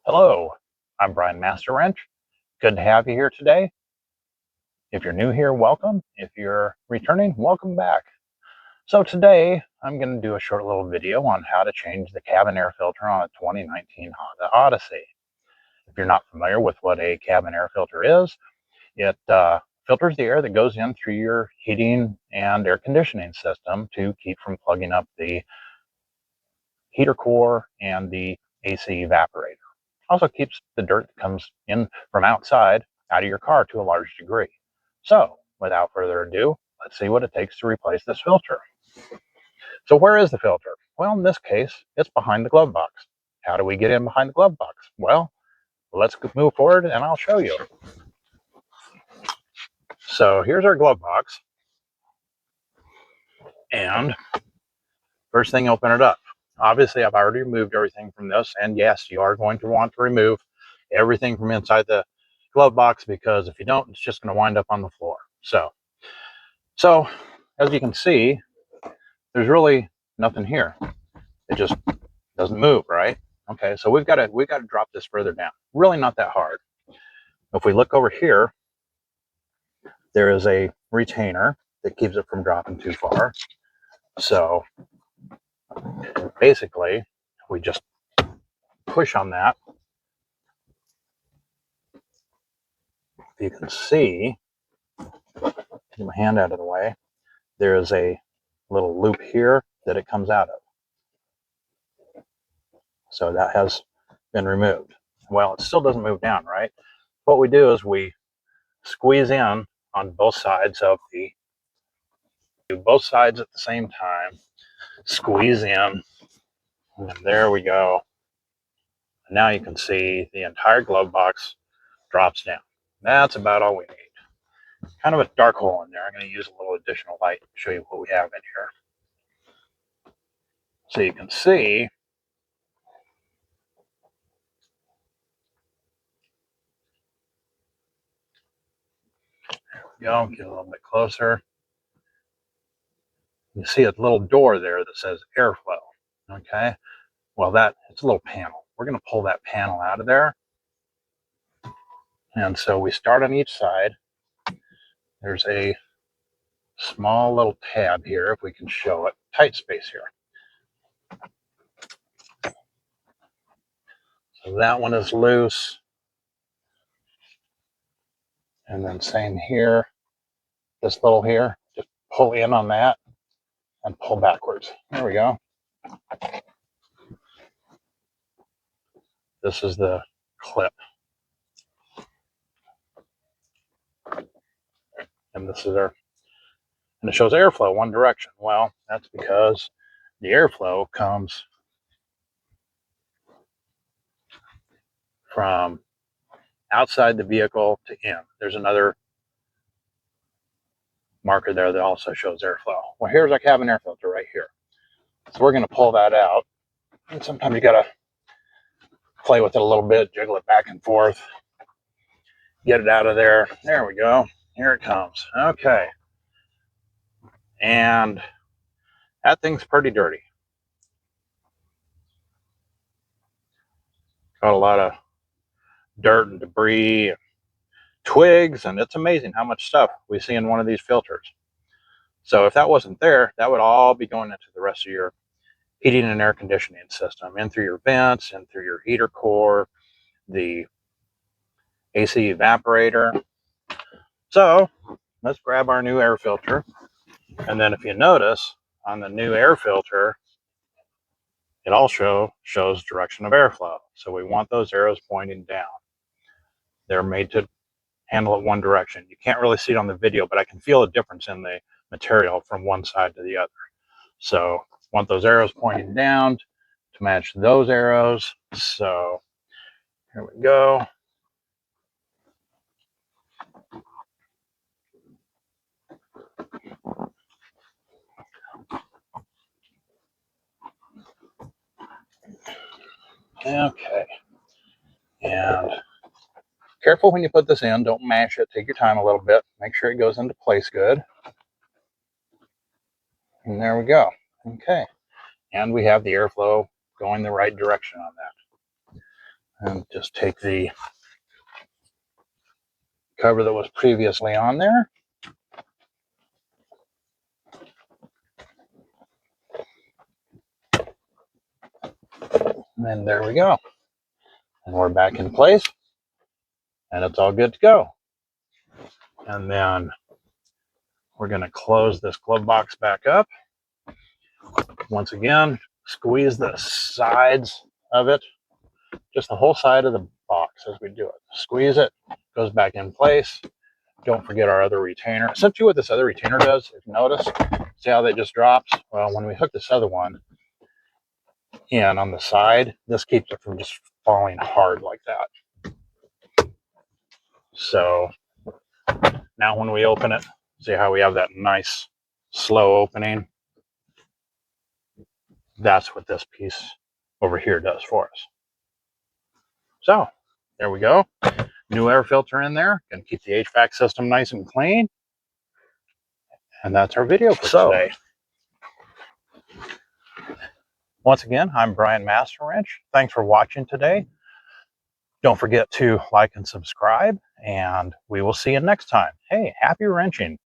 Hello, I'm Brian Master Wrench. Good to have you here today. If you're new here, welcome. If you're returning, welcome back. So today I'm going to do a short little video on how to change the cabin air filter on a 2019 Honda Odyssey. If you're not familiar with what a cabin air filter is, it filters the air that goes in through your heating and air conditioning system to keep from plugging up the heater core and the AC evaporator. Also keeps the dirt that comes in from outside out of your car to a large degree. So without further ado, let's see what it takes to replace this filter. So where is the filter? Well, in this case, it's behind the glove box. How do we get in behind the glove box? Well, let's move forward and I'll show you. So here's our glove box. And first thing, open it up. Obviously, I've already removed everything from this. And yes, you are going to want to remove everything from inside the glove box, because if you don't, it's just going to wind up on the floor. So as you can see, there's really nothing here. It just doesn't move, right? Okay, so we've got to drop this further down. Really not that hard. If we look over here, there is a retainer that keeps it from dropping too far. So basically, we just push on that. If you can see, get my hand out of the way, there is a little loop here that it comes out of. So that has been removed. Well, it still doesn't move down, right? What we do is we squeeze in on both sides of the, do both sides at the same time, squeeze in, and there we go. And now you can see the entire glove box drops down. That's about all we need. Kind of a dark hole in there. I'm going to use a little additional light to show you what we have in here. So you can see go, get a little bit closer. You see a little door there that says airflow. Okay, well, it's a little panel. We're going to pull that panel out of there. And so we start on each side. There's a small little tab here, if we can show it. Tight space here. So that one is loose. And then same here. This little here, just pull in on that and pull backwards. There we go. This is the clip. And this is our, and it shows airflow one direction. Well, that's because the airflow comes from outside the vehicle to in. There's another marker there that also shows airflow. Well, here's our cabin air filter right here. So we're going to pull that out. And sometimes you got to play with it a little bit, jiggle it back and forth, get it out of there. There we go. Here it comes. Okay. And that thing's pretty dirty. Got a lot of dirt and debris and twigs, and it's amazing how much stuff we see in one of these filters. So if that wasn't there, that would all be going into the rest of your heating and air conditioning system, in through your vents, in through your heater core, the AC evaporator. So let's grab our new air filter. And then if you notice on the new air filter, it also shows direction of airflow. So we want those arrows pointing down. They're made to handle it one direction. You can't really see it on the video, but I can feel a difference in the material from one side to the other. So want those arrows pointing down to match those arrows. So here we go. Okay. And careful when you put this in. Don't mash it. Take your time a little bit. Make sure it goes into place good. And there we go. Okay. And we have the airflow going the right direction on that. And just take the cover that was previously on there. And there we go. And we're back in place. And it's all good to go. And then we're going to close this glove box back up. Once again, squeeze the sides of it, just the whole side of the box as we do it. Squeeze it, goes back in place. Don't forget our other retainer. Essentially what this other retainer does, if you notice, see how that just drops? Well, when we hook this other one in on the side, this keeps it from just falling hard like that. So now when we open it, see how we have that nice slow opening? That's what this piece over here does for us. So there we go. New air filter in there. Gonna keep the HVAC system nice and clean. And that's our video for today. Once again, I'm Brian Master Wrench. Thanks for watching today. Don't forget to like and subscribe, and we will see you next time. Hey, happy wrenching.